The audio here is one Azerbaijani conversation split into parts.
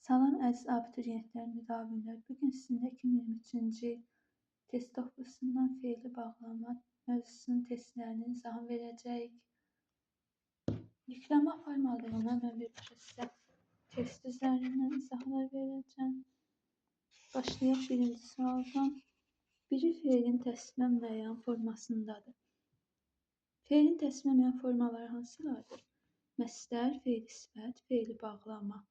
Salam əziz abituriyentlər, müdavimlər. Bugün sizinlə 2023-cü il test toplusundan fe'li bağlama mövzusunun testlərinin izahını verəcəyik. Yükleme formallarından ben birbaşa sizə test üzərindən izahlar verəcəm. Başlayaq birinci sualdan. Biri fe'lin təsdiqlən müəyyən formasındadır. Fe'lin təsdiqlən müəyyən formaları hansılardır? Məsdər, fe'li sifət, fe'li bağlama.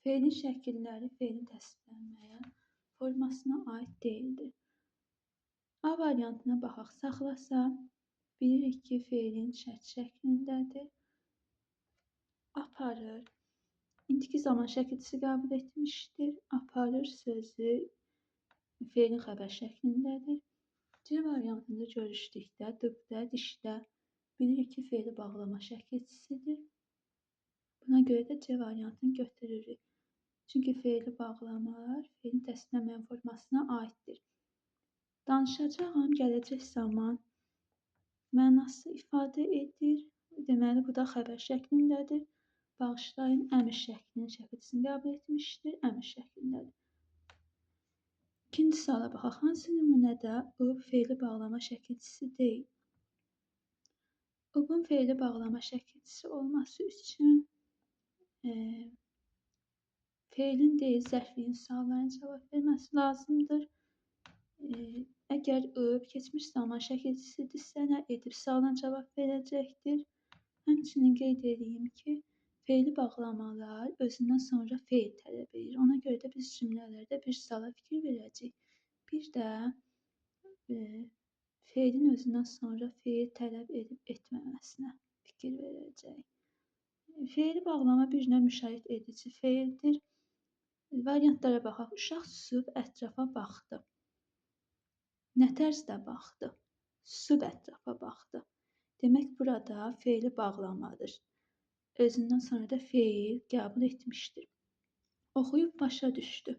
Fe'lin şəkilləri fe'lin təsdiqlənməyən formasına aid deyildir. A variantına baxaq. Saxlasa, bilirik ki, fe'lin şərt şəklindədir. Aparır. İndiki zaman şəkilçisi qəbul etmişdir. Aparır sözü fe'lin xəbər şəklindədir. C variantında görüşdükdə, dıqdə, dişdə bilirik ki, fe'li bağlama şəkilçisidir. Buna görə də C variantını götürürük. Çünki fe'li bağlamalar fe'lin təsdiqlənməyən formasına aiddir. Danışacağım, gələcək zaman mənası ifadə edir. Deməli, bu da xəbər şəklindədir. Bağışlayın, əmr şəklinin şəkilçisini qəbul etmişdir. Əmr şəklindədir. İkinci suala baxaq. Hansı nümunədə ıb fe'li bağlama şəkilçisi deyil? Ubun fe'li bağlama şəkilçisi olması üçün fe'lin deyil, zərfliyin suallarına cavab verməsi lazımdır. Əgər ıb keçmiş zaman şəkilçisidirsə, nə edib sualına cavab verəcəkdir. Həmçinin qeyd edeyim ki, fe'li bağlamalar özündən sonra fe'l tələb edir. Ona görə də biz cümlələrdə bir suala fikir verəcəyik. Bir də fe'lin özündən sonra fe'l tələb edib etməməsinə fikir verəcəyik. Fe'li bağlama bir növ müşayiət edici fe'ldir. Variantlara baxaq. Uşaq susub ətrafa baxdı. Nə tərzdə baxdı? Susub ətrafa baxdı. Demək, burada fe'li bağlamadır. Özündən sonra da fe'l qəbul etmişdir. Oxuyub başa düşdü.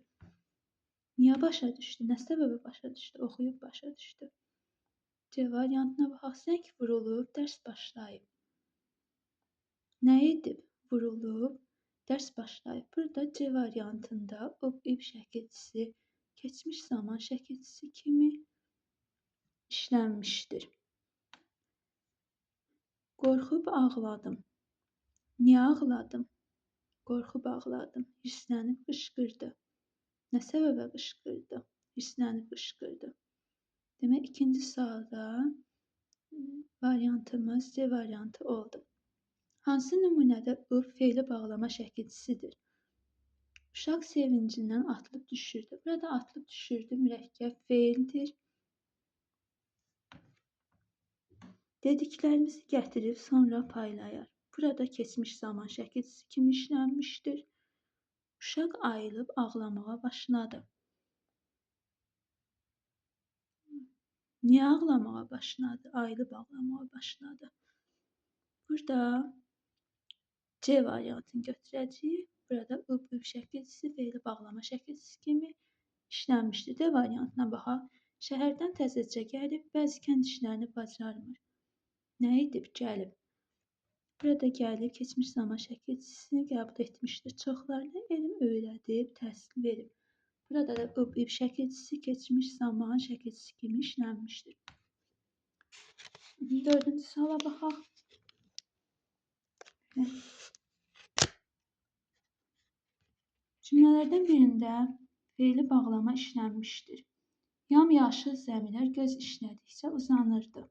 Niyə başa düşdü? Nə səbəbə başa düşdü? Oxuyub başa düşdü. C variantına baxaq. Zəng vurulub, dərs başlayıb. Nə edib? Vurulub, dərs başlayıb. Burada C variantında ıb şəkilçisi keçmiş zaman şəkilçisi kimi işlənmişdir. Qorxub ağladım. Niyə ağladım? Qorxub ağladım. Hirslənib qışqırdı. Nə səbəbə qışqırdı? Hirslənib qışqırdı. Demək, ikinci sualda variantımız C variantı oldu. Hansı nümunədə ıb fe'li bağlama şəkilçisidir? Uşaq sevincindən atılıb düşürdü. Burada atılıb düşürdü mürəkkəb fe'ldir. Dediklərimizi gətirib sonra paylayar. Burada keçmiş zaman şəkilçisi kimi işlənmişdir. Uşaq ayılıb ağlamağa başladı. Niyə ağlamağa başladı? Ayılıb ağlamağa başladı. Burada C variantını götürəcəyik. Burada ıb şəkilçisi fe'li bağlama şəkilçisi kimi işlənmişdir. D variantına baxaq. Şəhərdən təzəcə gəlib, bəzi kənd işlərini bacarmır. Nə edib? Gəlib. Burada gəlib, keçmiş zaman şəkilçisini qəbul etmişdir. Çoxlarına elm öyrədib, təhsil verib. Burada da ıb şəkilçisi keçmiş zaman şəkilçisi kimi işlənmişdir. Dördüncü suala baxaq. Cümlələrdən birində fe'li bağlama işlənmişdir. Yamyaşıl zəmilər göz işlədikcə uzanırdı.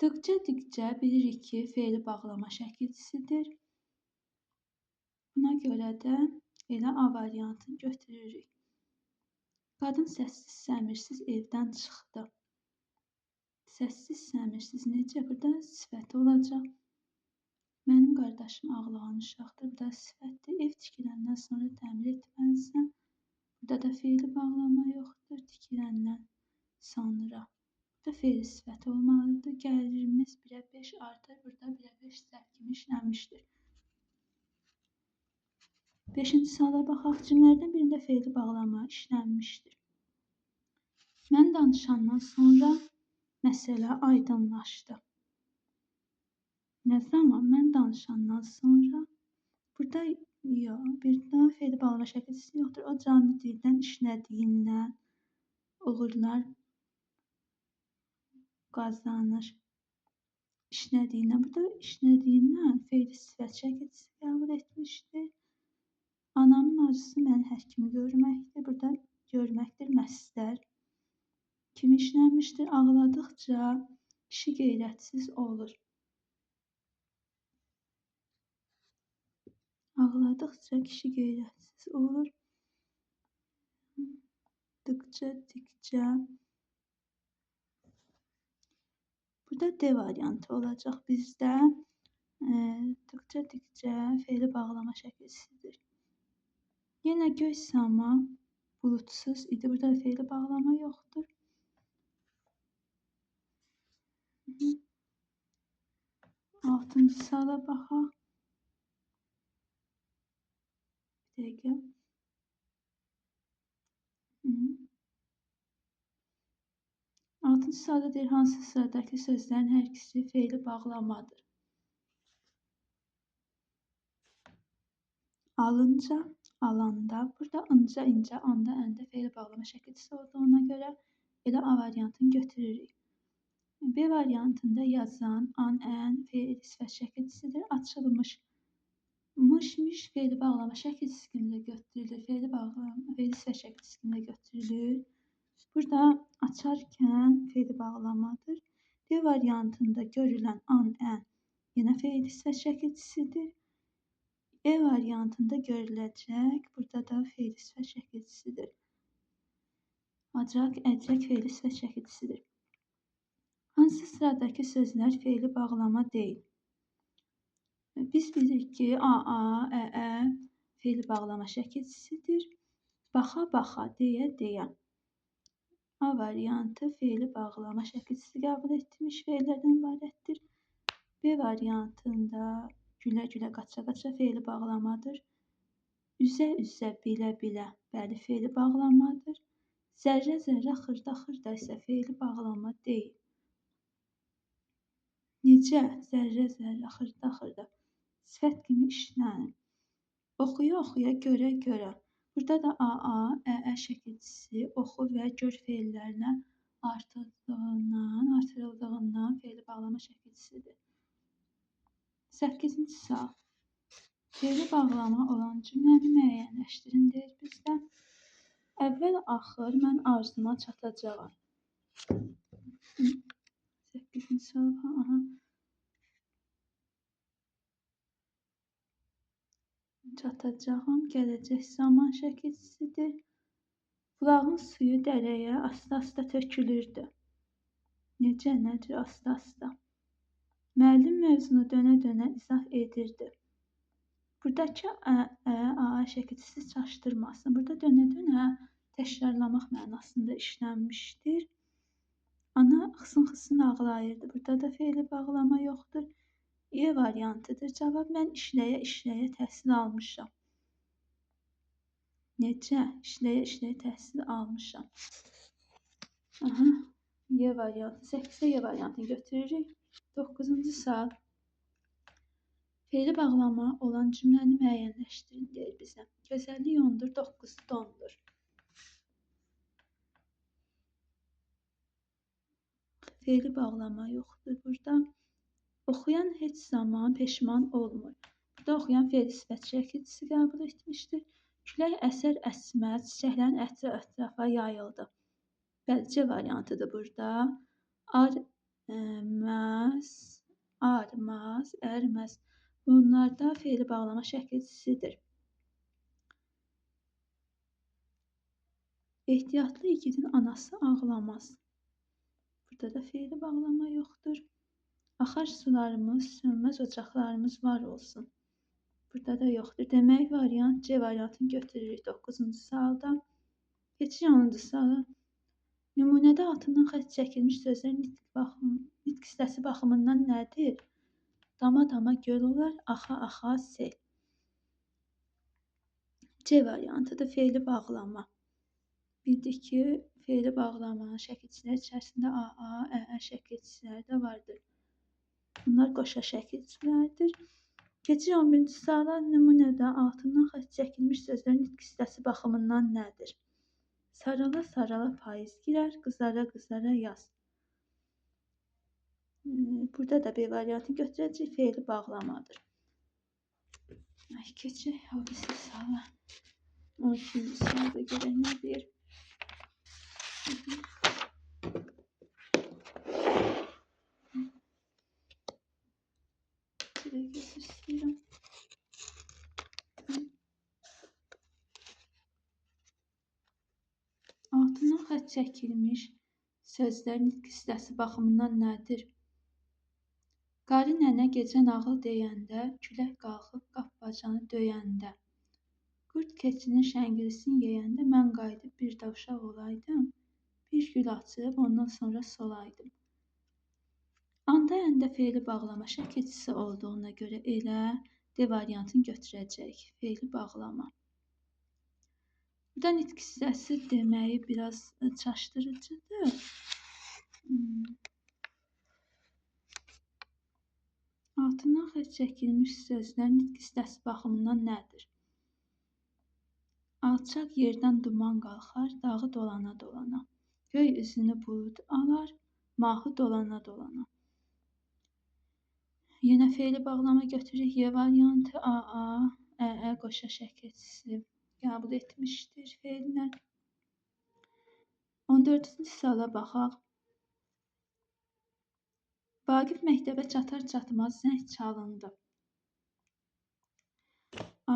Dıqca bilirik ki, fe'li bağlama şəkilçisidir. Buna görə də elə A variantını götürürük. Qadın səssiz səmirsiz evdən çıxdı. Səssiz səmirsiz necə? Burada sifət olacaq. Mənim qardaşım ağlayan uşaqdır. Bu da sifətdir. Ev tikiləndən sonra təmir etməlisən. Burada da fe'li bağlama yoxdur. Tikiləndən sonra. Burada fe'li sifət olmalıdır. Gəlirimiz 1-ə 5 artır. Burada 1-ə 5 zərf kimi işlənmişdir. Beşinci suala baxaq. Cümlələrdən birində fe'li bağlama işlənmişdir. Mən danışandan sonra məsələ aydınlaşdı. Nə zaman? Mən danışandan sonra. Burada Yox, bir daha fe'li bağlama şəkilçisi yoxdur. O canlı dildən işlədiyindən uğurlar qazanır. İşlədiyindən, burada işlədiyindən fe'li sifət şəkilçisi qəbul etmişdir. Anamın arzusu məni həkim görməkdir. Burada görməkdir məsdər. Kimi işlənmişdir? Ağladıqca kişi qeyrətsiz olur. Ağladıqca kişi qeyrətsiz olur. Dikcə. Burada D variantı olacaq bizdə. Dikcə fe'li bağlama şəkilçisidir. Yenə göy sama bulutsuz idi. Burada da fe'li bağlama yoxdur. Altıncı suala baxaq. Bir dəqiqə. Altıncı sualda deyir, hansı sıradakı sözlərin hər ikisi fe'li bağlamadır? Alınca, alanda, burada ınca, inca, anda, əndə fe'li bağlama şəkilçisi olduğuna görə elə A variantını götürürük. B variantında yazan, an, ən fe'li sifət şəkilçisidir. Açılmış, mış fe'li bağlama şəkilçisi kimi də götürülür. Fe'li sifət şəkilçisi kimi də götürülür. Burada açarkən fe'li bağlamadır. D variantında görülən an, ən yenə fe'li sifət şəkilçisidir. E variantında görüləcək, burada da fe'li sifət şəkilçisidir. Acaq, əcək fe'li sifət şəkilçisidir. Hansı sıradakı sözlər fe'li bağlama deyil? Biz bilirik ki, a, ə fe'li bağlama şəkilçisidir. Baxa, baxa, deyə. A variantı fe'li bağlama şəkilçisi qəbul etmiş fe'llərdən ibarətdir. B variantında gülə-gülə, qaça-qaça fe'li bağlamadır. Üzə-üzə, bilə-bilə, bəli, fe'li bağlamadır. Zərrə-zərrə, xırda-xırda isə fe'li bağlama deyil. Necə? Zərrə-zərrə, xırda-xırda. Sifət kimi işlənir. Oxuya-oxuya, görə-görə. Burada da a, ə şəkilçisi oxu və gör fe'llərinə artırıldığından fe'li bağlama şəkilçisidir. 8-ci sual. Fe'li bağlama olan cümləni müəyyənləşdirin deyir bizdə. Əvvəl-axır mən arzuma çatacağam. 8-ci sual. Çatacağam, gələcək zaman şəkilçisidir. Bulağın suyu dərəyə asta-asta tökülürdü. Necə, nədir asta-asta? Müəllim mövzunu dönə-dönə izah edirdi. Buradakı a şəkilçisi çaşdırmasın. Burada dönə-dönə təkrarlamaq mənasında işlənmişdir. Ana xısın-xısın ağlayırdı. Burada da fe'li bağlama yoxdur. E variantıdır. Cavab, mən işləyə-işləyə təhsil almışam. Necə? İşləyə-işləyə təhsil almışam. Y variantı. 8-də Y variantını götürürük. 9-cu sual. Fe'li bağlama olan cümləni müəyyənləşdirin deyir bizə. Gözəllik ondur, 9 dondur. Fe'li bağlama yoxdur burada. Oxuyan heç zaman peşman olmur. Burada oxuyan fe'li sifət şəkilçisi qəbul etmişdir. Külək əsər-əsməz çiçəklərin ətrafa yayıldı. Bəli, C variantıdır burada. Armaz, ərməz. Bunlarda fe'li bağlama şəkilçisidir. Ehtiyatlı igidin anası ağlamaz. Burada da fe'li bağlama yoxdur. Axar sularımız, sönməz ocaqlarımız var olsun. Burada da yoxdur. Demək variant C variantını götürürük 9-cu sualda. Keçirik 10-cu suala. Nümunədə altından xətt çəkilmiş sözlər nitq hissəsi baxımından nədir? Dama-dama göl olar, axa-axa sel. C variantıdır, fe'li bağlama. Bildik ki, fe'li bağlamanın şəkilçilər içərisində a, ə şəkilçiləri də vardır. Bunlar qoşa şəkilçilərdir. Keçir 11-ci suala. Nümunədə altından xətt çəkilmiş sözlərin nitq hissəsi baxımından nədir? Sarala sarala payız girər, qızara qızara yaz. Burada da B variantını götürəcək. Fe'li bağlamadır. Keçək hadisi suala. 12-ci sualda görək nə deyir. Şuraya götür istəyirəm. Altından xətt çəkilmiş sözlərin nitq hissəsi baxımından nədir? Qarı nənə gecə nağıl deyəndə, külək qalxıb qap-bacanı döyəndə, qurd keçinin şəngilisin yeyəndə, mən qayıdıb bir də uşaq olaydım, bir gül açıb ondan sonra solaydım. Anda əndə fe'li bağlama şəkilçisi olduğuna görə elə D variantını götürəcək. Fe'li bağlama. Burada nitq hissəsi deməyi biraz çaşdırıcıdır. Altından xətt çəkilmiş sözlərin nitq hissəsi baxımından nədir? Alçaq yerdən duman qalxar, dağı dolana dolana. Göy üzünü bulud alar, mahı dolana dolana. Yenə fe'li bağlama götürürük. Y variantı AA, əə qoşa şəkilçisi qəbul etmişdir fe'llə. 14-cü suala baxaq. Vaqif məktəbə çatar-çatmaz zəng çalındı.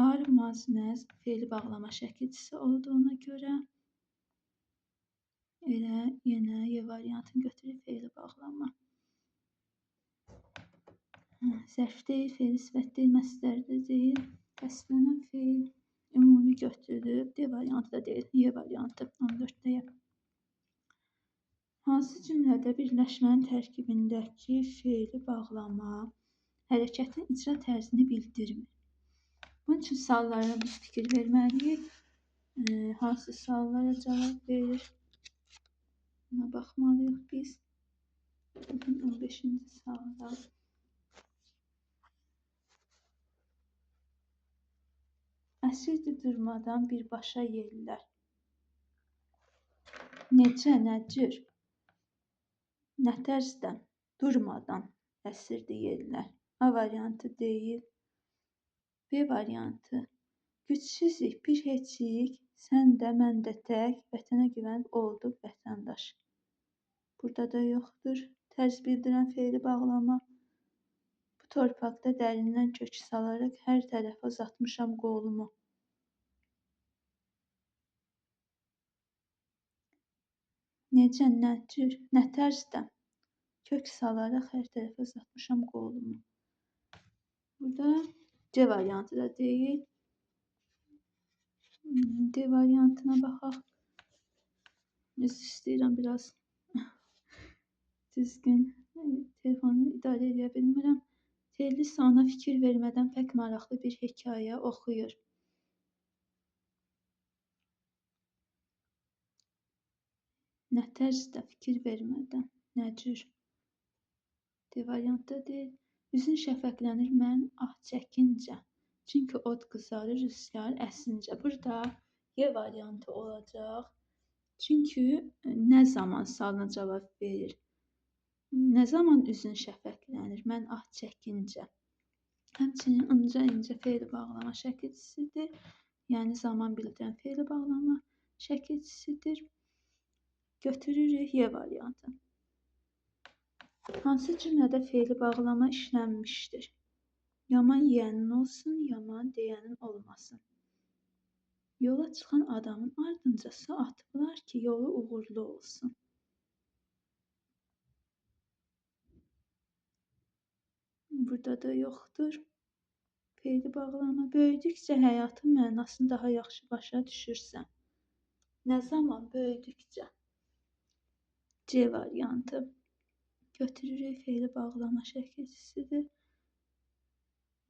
Ar, mazməz fe'li bağlama şəkilçisi olduğuna görə elə yenə Y variantını götürürük fe'li bağlama. Zərf deyil, fe'li sifət deyil, məsdər də deyil. Təsvirlənən fe'l ümumi götürülüb. D variantı da deyil, Y variantı 14-dəyə. Hansı cümlədə birləşmənin tərkibindəki fe'li bağlama hərəkətin icra tərzini bildirmir? Bunun üçün suallara biz fikir verməliyik. Hansı suallara cavab verir? Buna baxmalıyıq biz. 15-ci sualda. Əsirdi durmadan birbaşa yellər. Necə, nə cür? Nə tərzdən? Durmadan əsirdi yellər. A variantı deyil. B variantı. Gücsüzük, bir heçik, sən də, mən də tək, vətənə güvənib olduq vətəndaş. Burada da yoxdur. Tərz bildirən fe'li bağlama. Bu torpaqda dərindən kök salaraq hər tərəfə uzatmışam qolumu. Necə, nə cür, nə tərzdən? Kök salaraq hər tərəfə uzatmışam qolumu. Burada C variantı da deyil. D variantına baxaq. Üzr istəyirəm, biraz düzgün telefonu idarə edə bilmirəm. Telli sana fikir vermədən pək maraqlı bir hekayə oxuyur. Nə tərzdə fikir vermədən, nə cür? D variantı deyil. Üzün şəfəqlənir mən ah çəkincə. Çünki od qızarır rüzgar əsince. Burada Y variantı olacaq. Çünki nə zaman sualına cavab verir. Nə zaman üzün şəfəqlənir? Mən ah çəkincə. Həmçinin incə fe'li bağlama şəkilçisidir. Yəni zaman bildirən fe'li bağlama şəkilçisidir. Götürürük Y variantı. Hansı cümlədə fe'li bağlama işlənmişdir? Yaman yeyənin olsun, yaman deyənin olmasın. Yola çıxan adamın ardınca su atıblar ki, yolu uğurlu olsun. Burada da yoxdur. Fe'li bağlama. Böyüdükcə həyatın mənasını daha yaxşı başa düşürsən. Nə zaman? Böyüdükcə. C variantı. Götürürük fe'li bağlama şəkilçisidir.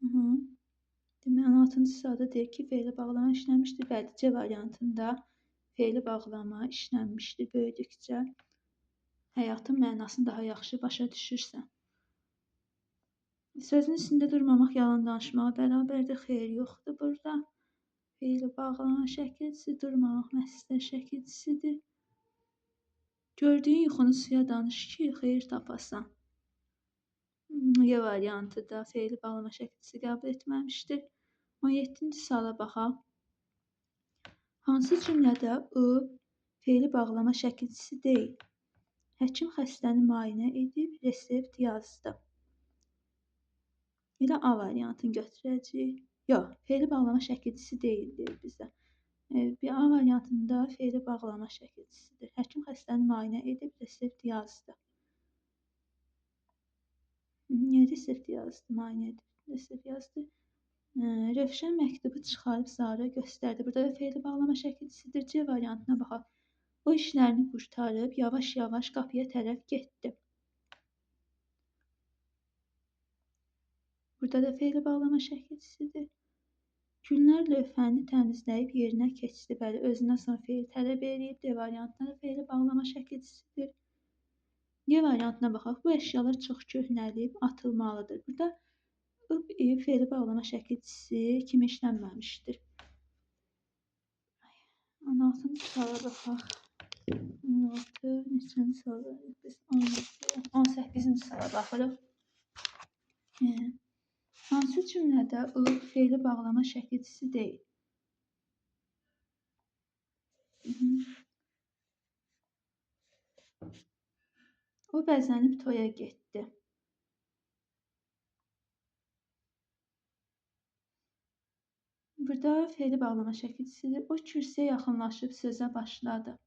Demək, 16-cı sırada deyir ki, fe'li bağlama işlənmişdir. Bəli, C variantında fe'li bağlama işlənmişdir. Böyüdükcə həyatın mənasını daha yaxşı başa düşürsən. Sözün üstündə durmamaq yalan danışmağa bərabərdir. Xeyir yoxdur burada. Feili bağlama şəkilcisi durmamaq məsələ şəkilcisidir. Gördüyün yuxunu suya danış ki, xeyir tapasan. Y variantı da feili bağlama şəkilcisi qəbul etməmişdir. 17-ci suala baxaq. Hansı cümlədə I feili bağlama şəkilcisi deyil? Həkim xəstəni müayinə edib, resept yazdı. Elə A variantını götürəcəyik. Yox, feili bağlama şəkilcisi deyildir bizə. Bir A variantında feili bağlama şəkilcisidir. Həkim xəstəni müayinə edib, resept yazdı. Niyə resept yazdı? Müayinə edib, resept yazdı. Rövşən məktubu çıxarıb Zara göstərdi. Burada da feili bağlama şəkilcisidir. C variantına baxaq. O işlərini qurtarıb yavaş-yavaş qapıya tərəf getdi. Burada da feili bağlama şəkilcisidir. Gülnar lövhəni təmizləyib yerinə keçdi. Bəli, özündən sonra feil tələb edib. D variantına da feili bağlama şəkilcisidir. Y variantına baxaq. Bu əşyalar çox köhnəlib atılmalıdır. Burada feili bağlama şəkilcisi kimi işlənməmişdir. 16-cı suala baxaq. 16, neçənci suala? 18-ci suala baxırıq. Hansı cümlədə I feili bağlama şəkilcisi deyil? O bəzənib toya getdi. Burada feili bağlama şəkilcisidir. O kürsüyə yaxınlaşıb sözə başladı.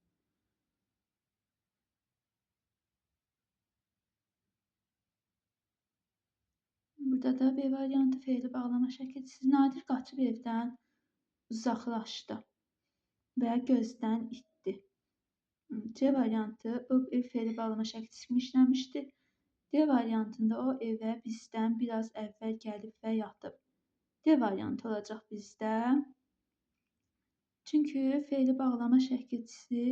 Burada da B variantı feili bağlama şəkilcisi. Nadir qaçıb evdən uzaqlaşdı və gözdən itdi. C variantı ev feili bağlama şəkilcisi kimi işləmişdir. D variantında o evə bizdən biraz əvvəl gəlib və yatıb. D variantı olacaq bizdə. Çünki feili bağlama şəkilcisi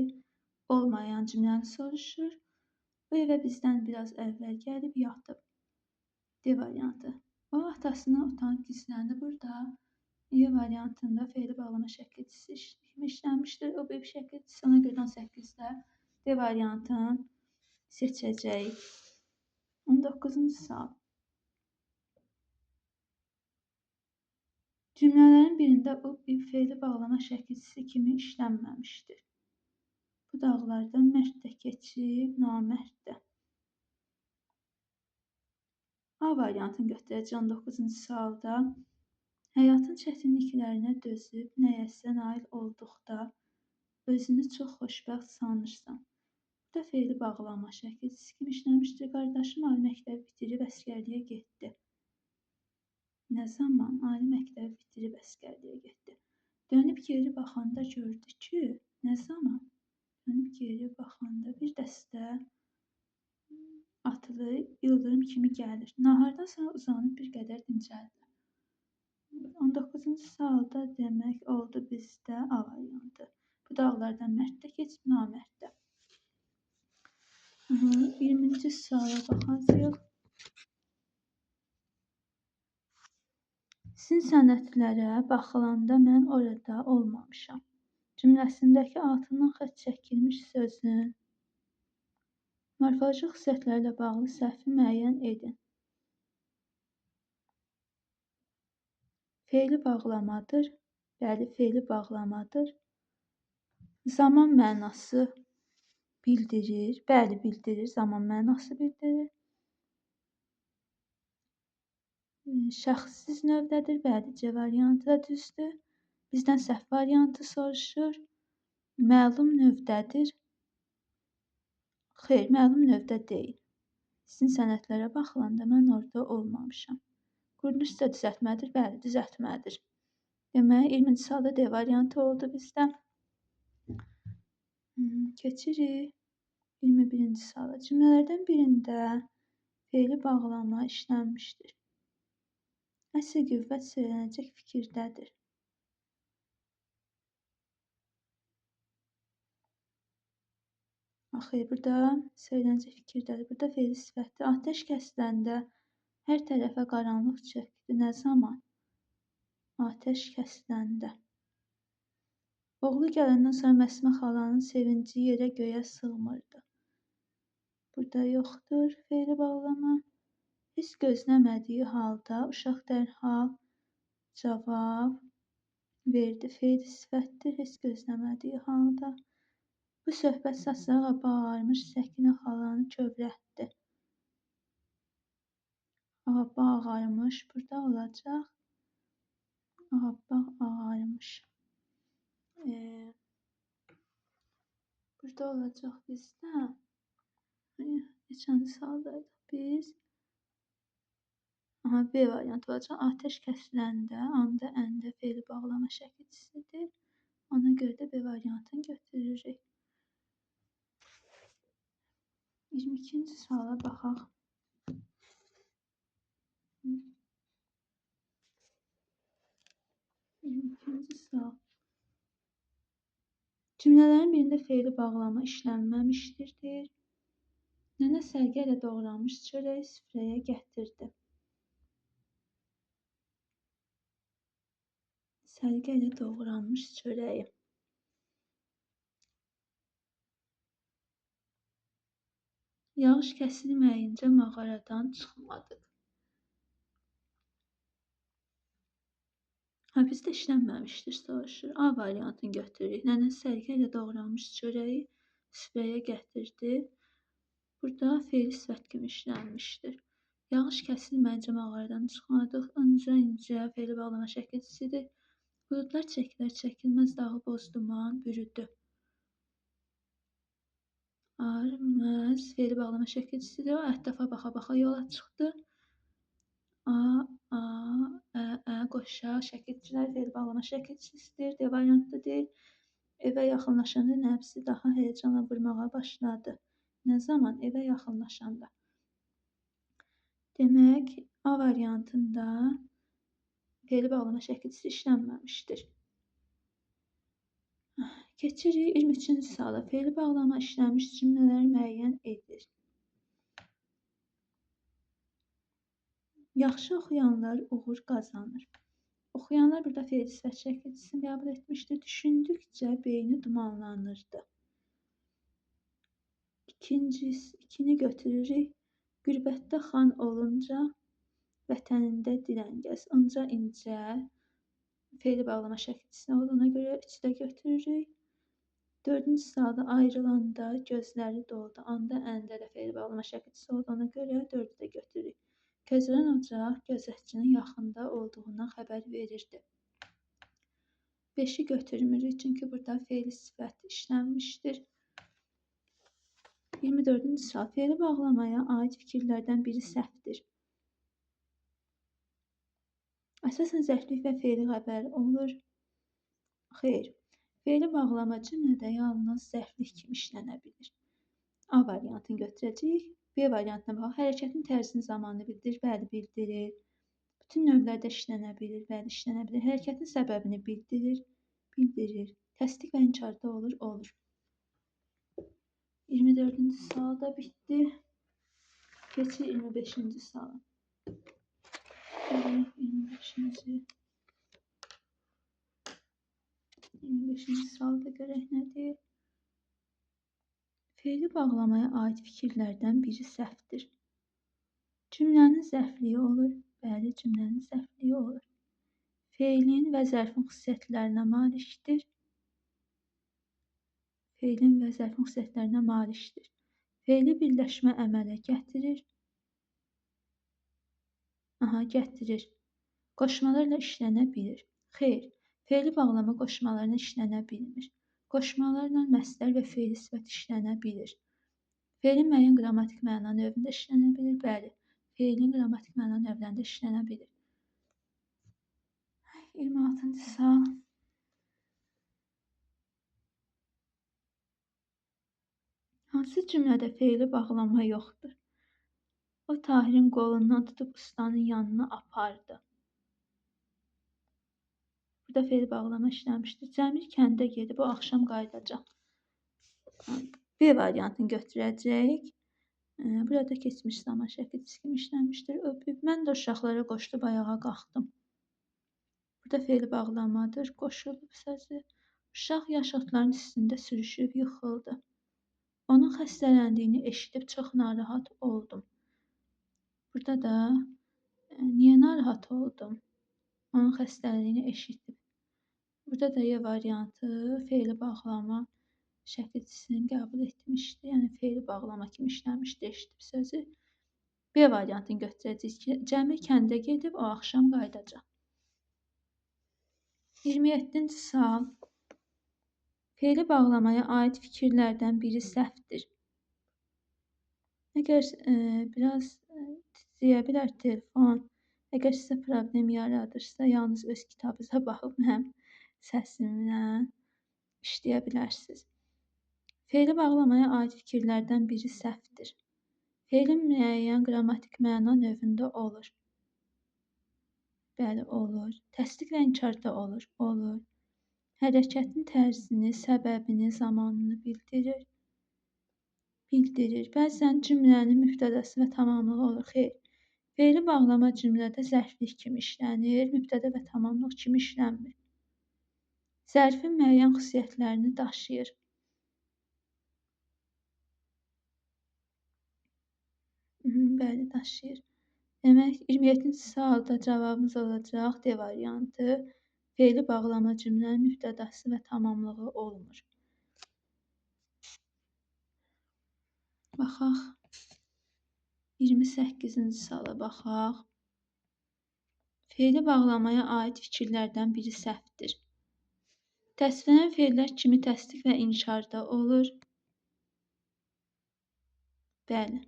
olmayan cümləni soruşur. O evə bizdən biraz əvvəl gəlib yatıb. D variantı. O atasını utanıb gizləndi. Burada Y variantında feili bağlama şəkilcisi kimi işlənmişdir. O ev şəkilcisi ona görə 18-də D variantını seçəcəyik. 19-cu sual. Cümlələrin birində o feili bağlama şəkilcisi kimi işlənməmişdir. Bu dağlardan mərd də keçib, namərd də. A variantını götürəcək 19-cu sualda. Həyatın çətinliklərinə dözüb, nəyəsə nail olduqda özünü çox xoşbəxt sanırsan. Bu da feili bağlama şəkilcisi kimi işləmişdir. Qardaşım ali məktəbi bitirib əsgərliyə getdi. Nə zaman ali məktəbi bitirib əsgərliyə getdi? Dönüb geri baxanda gördü ki, nə zaman? Dönüb geri baxanda bir dəstə atlı ildırım kimi gəlir. Nahardan sonra uzanıb bir qədər dincəldi. 19-cu sualda demək oldu bizdə A variantı. Bu dağlardan mərd də keçib, namərd də. 20-ci suala baxacağıq. Sizin sənədlərə baxılanda mən orada olmamışam. Cümləsindəki altından xətt çəkilmiş sözün morfoloji xüsusiyyətlərlə bağlı səhvi müəyyən edin. Feili bağlamadır. Bəli, feili bağlamadır. Zaman mənası bildirir. Bəli, bildirir. Zaman mənası bildirir. Şəxssiz növdədir. Bəli, C variantı da düzdür. Bizdən səhv variantı soruşur. Məlum növdədir. Xeyr, məlum növdə deyil. Sizin sənədlərə baxılanda mən orada olmamışam. Quruluş da düzəltmədir. Bəli, düzəltmədir. Demək, 20-ci sualda D variantı oldu bizdə. Keçirik 21-ci suala. Cümlələrdən birində feili bağlama işlənmişdir. Əsl qüvvət söylənəcək fikirdədir. Xeyr, burada söylənəcək fikirdədir. Burada feili sifətdir. Atəş kəsiləndə Hər tərəfə qaranlıq çökdü nə zaman atəş kəsiləndə. Oğlu gələndən sonra Məsmə xalanın sevinci yerə göyə sığmırdı. Burada yoxdur fe'li bağlama. Heç gözləmədiyi halda uşaq dərhal cavab verdi. Fe'li sifətdir, heç gözləmədiyi halda. Bu söhbət saçları bağarmış Səkinə xalanı kövrəltdi. Ağappaq ağarmış, burada olacaq. Ağappaq ağarmış. Burada olacaq bizdə. Neçənci saldaydık biz? Aha, B variantı olacaq. Atəş kəsiləndə, anda, əndə fe'li bağlama şəkilçisidir. Ona görə də B variantını götürürük. 22-ci suala baxaq. 22-ci sual. Cümlələrin birində fe'li bağlama işlənməmişdir, deyir. Nənə sərgə ilə doğranmış çörəyi süfrəyə gətirdi. Sərgə ilə doğranmış çörəyi. Yağış kəsilməyincə mağaradan çıxmadıq. Bizdə işlənməmişdir, soruşur. A variantını götürürük. Nənə sərgə ilə doğranmış çörəyi süfrəyə gətirdi. Burada fe'li sifət kimi işlənmişdir. Yağış kəsilməyincə mağaradan çıxmadıq. İncə fe'li bağlama şəkilçisidir. Buludlar çəkilər çəkilməz dağı boz duman bürüdü. Arməz fe'li bağlama şəkilçisidir. O ətrafa baxa-baxa yola çıxdı. Qoşa şəkilçilər fe'li bağlama şəkilçisidir. D variantı deyil. Evə yaxınlaşanda nəbzi daha həyəcanla vurmağa başladı. Nə zaman? Evə yaxınlaşanda. Demək, A variantında fe'li bağlama şəkilçisi işlənməmişdir. Keçirik 23-cü suala. Fe'li bağlama işlənmiş cümlələri müəyyən edir. Yaxşı oxuyanlar uğur qazanır. Oxuyanlar burada fe'li sifət şəkilçisini qəbul etmişdir. Düşündükcə beyni dumanlanırdı. İkini götürürük. Qürbətdə xan olunca vətənində diləngəz. Inca incə fe'li bağlama şəkilçisi olduğuna görə 3-ü də götürürük. 4-cü sualda ayrılanda gözləri doldu. Anda, əndə də fe'li bağlama şəkilçisi olduğuna görə 4-ü də götürürük. Közərən ocaq gözətçinin yaxında olduğundan xəbər verirdi. 5-i götürmürük, çünki burada fe'li sifət işlənmişdir. 24-cü sual. Fe'li bağlamaya aid fikirlərdən biri səhvdir. Əsasən zərflik və fe'li xəbər olur. Xeyr. Fe'li bağlama cümlədə yalnız zərflik kimi işlənə bilir. A variantını götürəcəyik. B variantına baxaq. Hərəkətin tərzini, zamanını bildirir. Bəli, bildirir. Bütün növlərdə işlənə bilir. Bəli, işlənə bilir. Hərəkətin səbəbini bildirir. Bildirir. Təsdiq və inkarda olur. Olur. 24-cü sual da bitdi. Keçir 25-ci suala. 25-ci sualda görək nədir? Fe'li bağlamaya aid fikirlərdən biri səhvdir. Cümlənin zərfliyi olur. Bəli, cümlənin zərfliyi olur. Fe'lin və zərfin xüsusiyyətlərinə malikdir. Fe'lin və zərfin xüsusiyyətlərinə malikdir. Fe'li birləşmə əmələ gətirir. Gətirir. Qoşmalarla işlənə bilir. Xeyr, fe'li bağlama qoşmalarla işlənə bilmir. Qoşmalarla məsdər və fe'li sifət işlənə bilir. Fe'lin müəyyən qrammatik məna növündə işlənə bilir. Bəli, fe'lin qrammatik məna növlərində işlənə bilir. 26-cı sual. Hansı cümlədə fe'li bağlama yoxdur? O Tahirin qolundan tutub ustanın yanına apardı. Burada fe'li bağlama işlənmişdir. Cəmil kəndə gedib, o axşam qayıdacaq. B variantını götürəcəyik. Burada keçmiş zaman şəkilçisi kimi işlənmişdir. Öpüb. Mən də uşaqlara qoşulub ayağa qalxdım. Burada fe'li bağlamadır. Qoşulub sözü. Uşaq yaş otların üstündə sürüşüb yıxıldı. Onun xəstələndiyini eşidib çox narahat oldum. Burada da niyə narahat oldum? Onun xəstəliyini eşitdim. Burada da Y variantı fe'li bağlama şəkilçisini qəbul etmişdi. Yəni fe'li bağlama kimi işlənmişdi, eşitib sözü. B variantını götürəcəyik ki, Cəmil kəndə gedib o axşam qayıdacaq. 27-ci sual. Fe'li bağlamaya aid fikirlərdən biri səhvdir. Əgər biraz titrəyə bilər telefon, əgər sizə problem yaradırsa, yalnız öz kitabınıza baxıb mənim səsimlə işləyə bilərsiniz. Fe'li bağlamaya aid fikirlərdən biri səhvdir. Fe'lin müəyyən qrammatik məna növündə olur. Bəli, olur. Təsdiqlə inkarda olur. Olur. Hərəkətin tərzini, səbəbini, zamanını bildirir. Bildirir. Bəzən cümlənin mübtədəsi və tamamlığı olur. Xeyr. Fe'li bağlama cümlədə zərflik kimi işlənir, mübtədə və tamamlıq kimi işlənmir. Zərfin müəyyən xüsusiyyətlərini daşıyır. Bəli, daşıyır. Demək, 27-ci sualda cavabımız olacaq D variantı. Fe'li bağlama cümlənin mübtədəsi və tamamlığı olmur. Baxaq. 28-ci suala baxaq. Fe'li bağlamaya aid fikirlərdən biri səhvdir. Təsvirlənən fe'llər kimi təsdiq və inkarda olur. Bəli.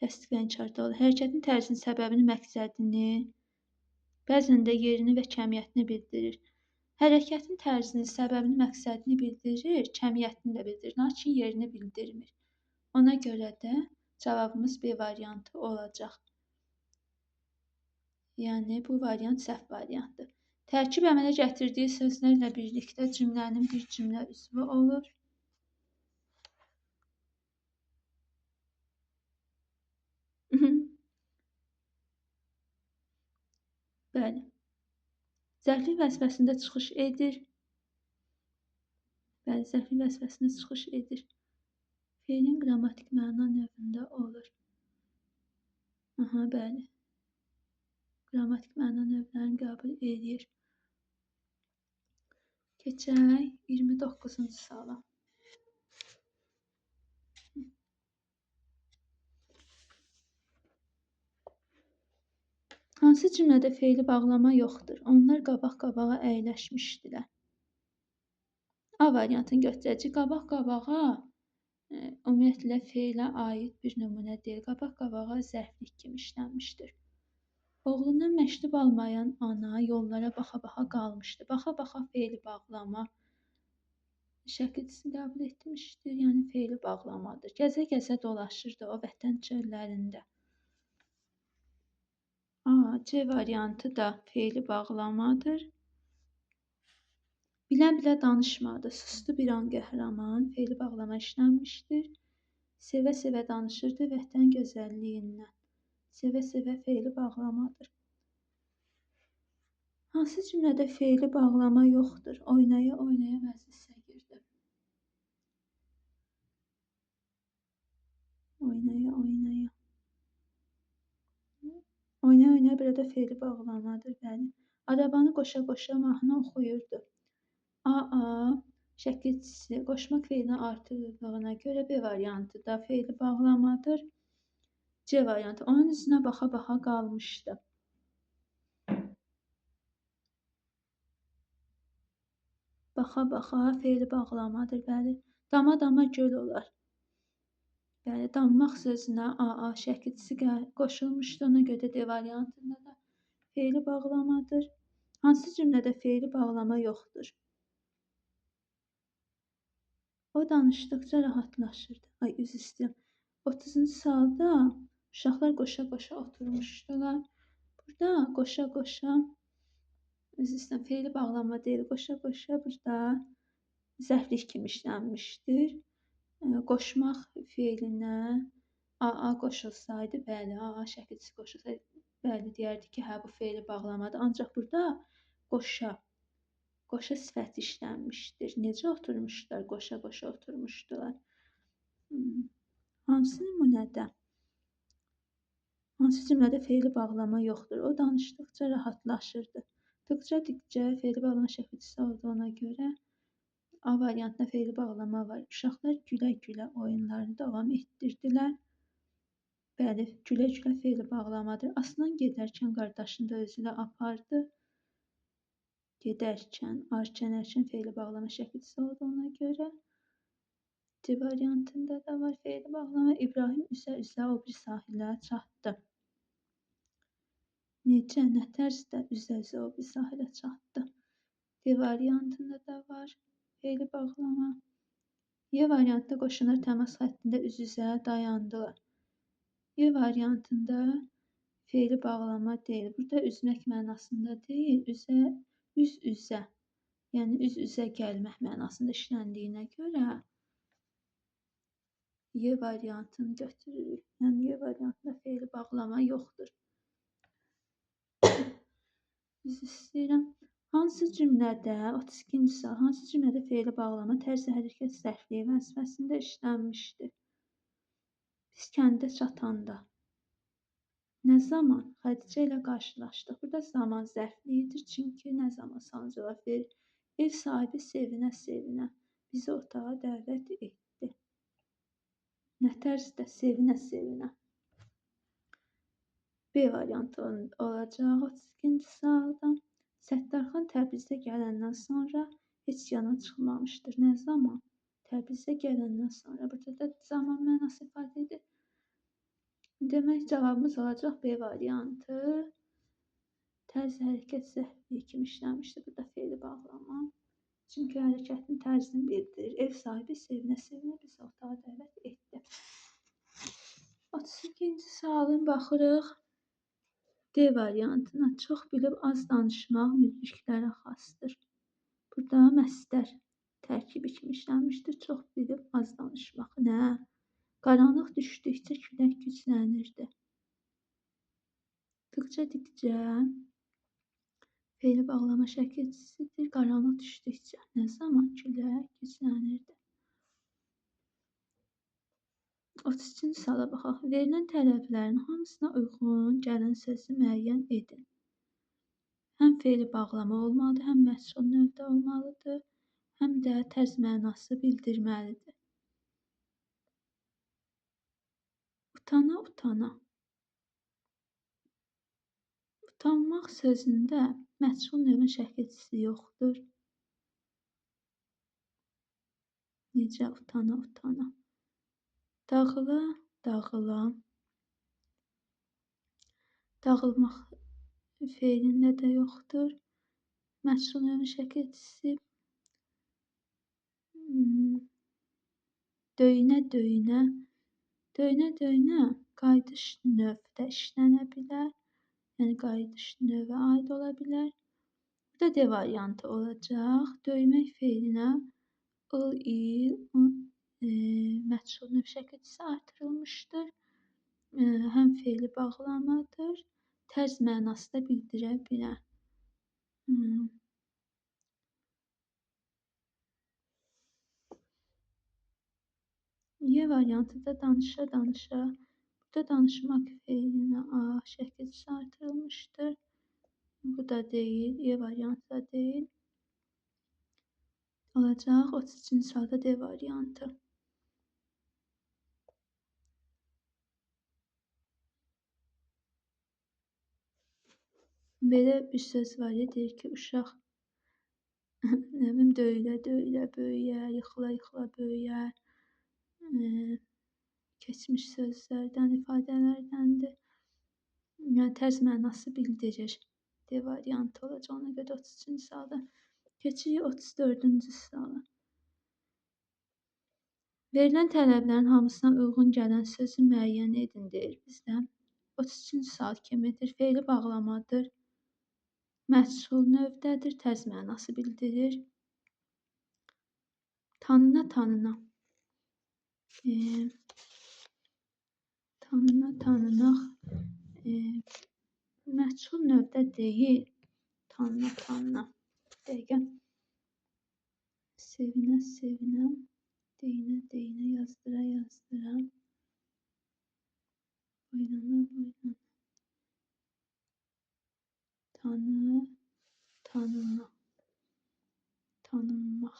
Təsdiq və inkarda olur. Hərəkətin tərzini, səbəbini, məqsədini, bəzən də yerini və kəmiyyətini bildirir. Hərəkətin tərzini, səbəbini, məqsədini bildirir, kəmiyyətini də bildirir, lakin yerini bildirmir. Ona görə də cavabımız B variantı olacaq. Yəni, bu variant səhv variantdır. Tərkib əmələ gətirdiyi sözlərlə birlikdə cümlənin bir cümlə üzvü olur. Bəli. Zərflik vəzifəsində çıxış edir. Bəli, zərflik vəzifəsində çıxış edir. Fe'lin qrammatik məna növündə olur. Bəli. Qrammatik məna növlərini qəbul edir. Keçək 29-cu suala. Hansı cümlədə fe'li bağlama yoxdur? Onlar qabaq-qabağa əyləşmişdilər. A variantını götürəcək. Qabaq-qabağa ümumiyyətlə fe'lə aid bir nümunə deyil. Qabaq-qabağa zərflik kimi işlənmişdir. Oğlundan məktub almayan ana yollara baxa-baxa qalmışdı. Baxa-baxa fe'li bağlama şəkilçisini qəbul etmişdir. Yəni fe'li bağlamadır. Gəzə-gəzə dolaşırdı o vətən çöllərində. C variantı da fe'li bağlamadır. Bilə-bilə danışmadı. Sustu bir an qəhrəman. Fe'li bağlama işlənmişdir. Sevə-sevə danışırdı vətən gözəlliyindən. Sevə-sevə fe'li bağlamadır. Hansı cümlədə fe'li bağlama yoxdur? Oynaya-oynaya məclisə girdi. Oynaya-oynaya. Oynaya-oynaya burada fe'li bağlamadır. Bəli. Arabanı qoşa-qoşa mahnı oxuyurdu. Şəkilçisi qoşmaq fe'lini artırdığına görə B variantı da fe'li bağlamadır. C variantı onun üzünə baxa-baxa qalmışdı. Baxa-baxa fe'li bağlamadır. Bəli. Dama-dama göl olar. Bəli, dammaq sözünə şəkilçisi qoşulmuşdu. Ona görə D variantında da fe'li bağlamadır. Hansı cümlədə fe'li bağlama yoxdur? O danışdıqca rahatlaşırdı. Üzr istəyirəm. 30-cu sualda uşaqlar qoşa-qoşa oturmuşdular. Burada qoşa-qoşa üzr istəyirəm, fe'li bağlama deyil. Qoşa-qoşa burada zərflik kimi işlənmişdir. Qoşmaq fe'linə A qoşulsaydı, bəli, A şəkilçisi qoşulsaydı, bəli, deyərdik ki, hə bu feili bağlamadır. Ancaq burada qoşa sifəti işlənmişdir. Necə oturmuşdular? Qoşa oturmuşdular. Hansı nümunədə? Hansı cümlədə feili bağlama yoxdur? O danışdıqca rahatlaşırdı. Dıqca feili bağlama şəkilçisi olduğuna görə A variantında feili bağlama var. Uşaqlar gülə-gülə oyunlarını davam etdirdilər. Bəli, gülə-gülə feili bağlamadır. Aslan gedərkən qardaşını da özü ilə apardı. Gedərkən, arkən feili bağlama şəkilçisi olduğuna görə C variantında da var feili bağlama. İbrahim üzə-üzə o bir sahilə çatdı. Necə, nə tərzdə üzə-üzə o bir sahilə çatdı? D variantında da var feili bağlama. Y variantında qoşunlar təmas xəttində üz-üzə dayandılar. Y variantında feili bağlama deyil. Burada üzmək mənasında deyil, üz-üzə. Yəni üz-üzə gəlmək mənasında işləndiyinə görə Y variantını götürürük. Yəni Y variantında feili bağlama yoxdur. Üzr istəyirəm. Hansı cümlədə, 32-ci sual, hansı cümlədə feili bağlama tərzi hərəkət zərfliyi vəzifəsində işlənmişdir? Biz kəndə çatanda. Nə zaman? Xədicə ilə qarşılaşdıq. Burada zaman zərfliyidir, çünki nə zaman sana cavab verir? Ev sahibi sevinə-sevinə bizi otağa dəvət etdi. Nə tərzdə? Sevinə-sevinə. B variantı olacaq 32-ci sualda. Səttarxan Təbrizə gələndən sonra heç yana çıxmamışdır. Nə zaman? Təbrizə gələndən sonra. Burada da zaman mənası ifadə edir. Demək cavabımız olacaq B variantı. Tərz hərəkət zərfliyi kimi işləmişdir. Burada feili bağlama. Çünki hərəkətin tərzini bildirir. Ev sahibi sevinə-sevinə bizi otağa dəvət etdi. 32-ci sualın baxırıq. D variantına çox bilib az danışmaq müdriklərə xasdır. Burada məsdər tərkibi kimi işlənmişdir. Çox bilib az danışmaq. Nə? Qaranlıq düşdükcə külək güclənirdi. Dıqca feili bağlama şəkilçisidir. Qaranlıq düşdükcə. Nə zaman külək güclənirdi? 33-cü suala baxaq. Verilən tələblərin hamısına uyğun gələn sözü müəyyən edin. Həm feili bağlama olmalıdır, həm məf'ul növdə olmalıdır, həm də tərz mənası bildirməlidir. Utana-utana. Utanmaq sözündə məf'ul növün şəkilçisi yoxdur. Necə utana-utana? Dağıla. Dağılmaq feilində də yoxdur. Məf'ul növün şəkilçisi döyünə. Döyünə qayıdış növdə işlənə bilər. Yəni qayıdış növə aid ola bilər. Burada D variantı olacaq. Döymək feilinə məf'ul növ şəkilçisi artırılmışdır. Həm feili bağlamadır. Tərz mənası da bildirə bilər. Y variantı da danışa. Burada danışmaq feilinə A şəkilçisi artırılmışdır. Bu da deyil. Y variantı da deyil. Olacaq 33-cü sualda D variantı. Belə bir söz var ya, deyir ki, uşaq döyülə böyüyər, yıxıla böyüyər. Keçmiş sözlərdən, ifadələrdəndir. Yəni tərz mənası bildirir. D variantı olacaq. Ona görə 33-cü sualda. Keçirik 34-cü suala. Verilən tələblərin hamısına uyğun gələn sözü müəyyən edin deyir bizdə. 33-cü sual kimidir? Feili bağlamadır. Məf'ul növdədir. Tərz mənası bildirir. Tanına. Tanına, tanınaq. Məchul növdə deyil. Tanına, tanına. Dəqiqə. Sevinə, sevinə. Deyinə, deyinə. Yazdıra, yazdıra. Boylana, boylana. Tanı, tanına. Tanınmaq.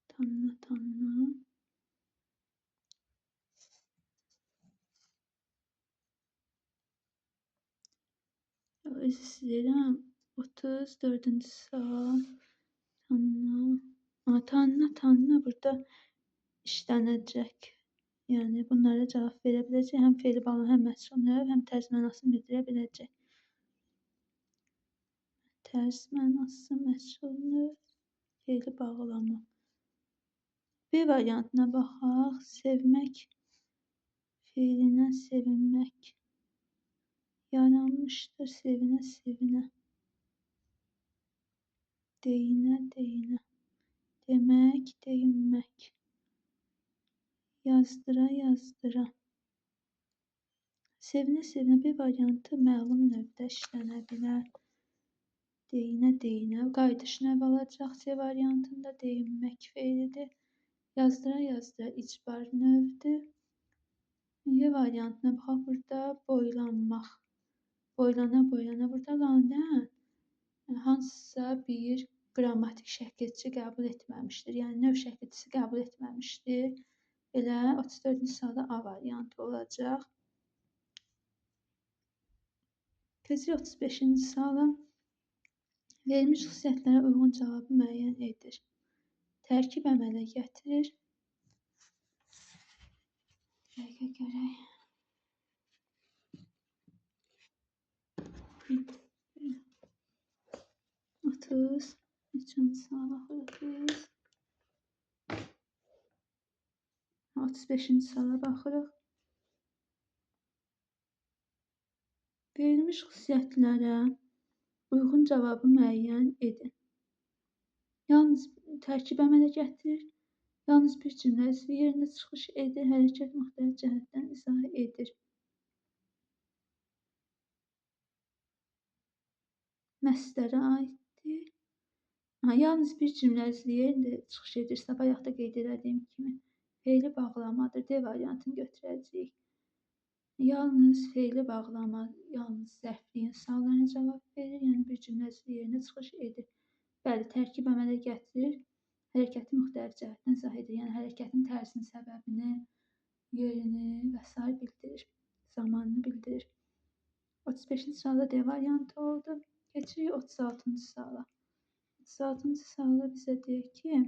Tanına, tanına. Üzr istəyirəm. 34-cü sual. Tanına. Tanına, tanına burada işlənəcək. Yəni bunlara cavab verə biləcək. Həm fe'li bağlı, həm məchul növ, həm tərz mənasını bildirə biləcək. Tərz mənası, məchul növ, fe'li bağlama. B variantına baxaq. Sevmək fe'lindən sevinmək yaranmışdır. Sevinə, sevinə. Deyinə, deyinə. Demək, deyinmək. Yazdıra, yazdıra. Sevinə, sevinə. B variantı məlum növdə işlənə bilər. Deyinə, deyinə. Qayıdış növ alacaq. C variantında deyinmək fe'lidir. Yazdıra, yazdıra. İcbar növdür. Y variantına baxaq. Burada boylanmaq. Boylana, boylana. Burada ladən hansısa bir qrammatik şəkilçi qəbul etməmişdir. Yəni növ şəkilçisi qəbul etməmişdir. Elə 34-cü sualda A variantı olacaq. Keçirik 35-ci suala. Verilmiş xüsusiyyətlərə uyğun cavabı müəyyən edir. Tərkib əmələ gətirir. Dəqiqə görək. 30. Neçənci suala baxırıq biz? 35-ci suala baxırıq. Verilmiş xüsusiyyətlərə uyğun cavabı müəyyən edin. Yalnız tərkib əmələ gətirir. Yalnız bir cümlə üzvü yerində çıxış edir. Hərəkət müxtəlif cəhətdən izah edir. Məsdərə aiddir. Yalnız bir cümlə üzvü yerində çıxış edirsə, bayaqda qeyd etdiyim kimi fe'li bağlamadır. D variantını götürəcəyik. Yalnız fe'li bağlama, yalnız zərfliyin suallarına cavab verir. Yəni bir cümlə üzvü yerində çıxış edir. Bəli, tərkib əmələ gətirir. Hərəkəti müxtəlif cəhətdən izah edir. Yəni hərəkətin tərzini, səbəbini, yerini və s. bildirir. Zamanını bildirir. 35-ci sualda D variantı oldu. Keçirik 36-cı suala. 36-cı sualda bizə deyir ki,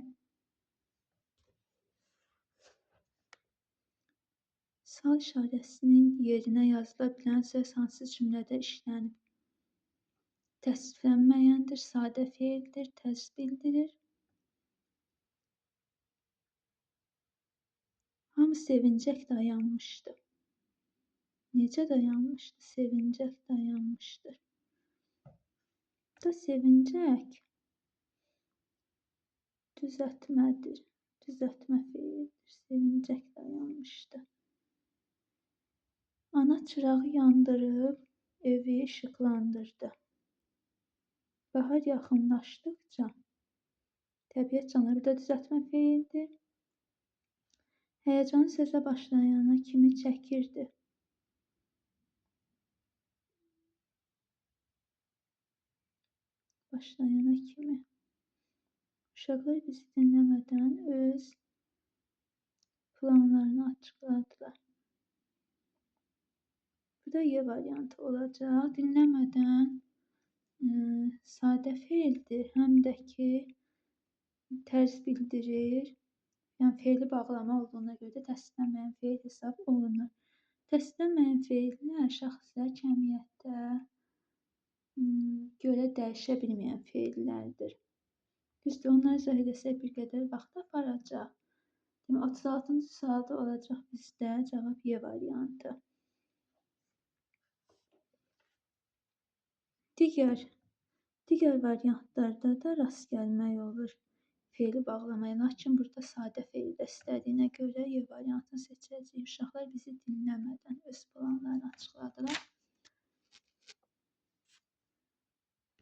sual işarəsinin yerinə yazıla bilən söz hansı cümlədə işlənib? Təsdiqlənməyəndir, sadə fe'ldir, tərs bildirir. Hamı sevincək dayanmışdı. Necə dayanmışdı? Sevincək dayanmışdır. Burada sevincək düzəltmədir. Düzəltmə fe'lidir. Sevincək dayanmışdı. Ana çırağı yandırıb evi işıqlandırdı. Bahar yaxınlaşdıqca təbiət canları. Burada düzəltmə fe'lidir. Həyəcanı sözə başlayana kimi çəkirdi. Başlayana kimi. Uşaqlar bizi dinləmədən öz planlarını açıqladılar. Burada Y variantı olacaq. Dinləmədən sadə fe'ldir. Həm də ki tərz bildirir. Yəni fe'li bağlama olduğuna görə də təsdiqlənməyən fe'l hesab olunur. Təsdiqlənməyən fe'llər şəxslər cəmiyyətdə görə dəyişə bilməyən fe'llərdir. Düzdür, onları izah edəsək bir qədər vaxt aparacaq. 36-cı sualda olacaq bizdə cavab Y variantı. Digər variantlarda da rast gəlmək olur. feili bağlamaya. Lakin burada sadə feildə istədiyinə görə Y variantını seçəcəyik. Uşaqlar bizi dinləmədən öz planlarını açıqladılar.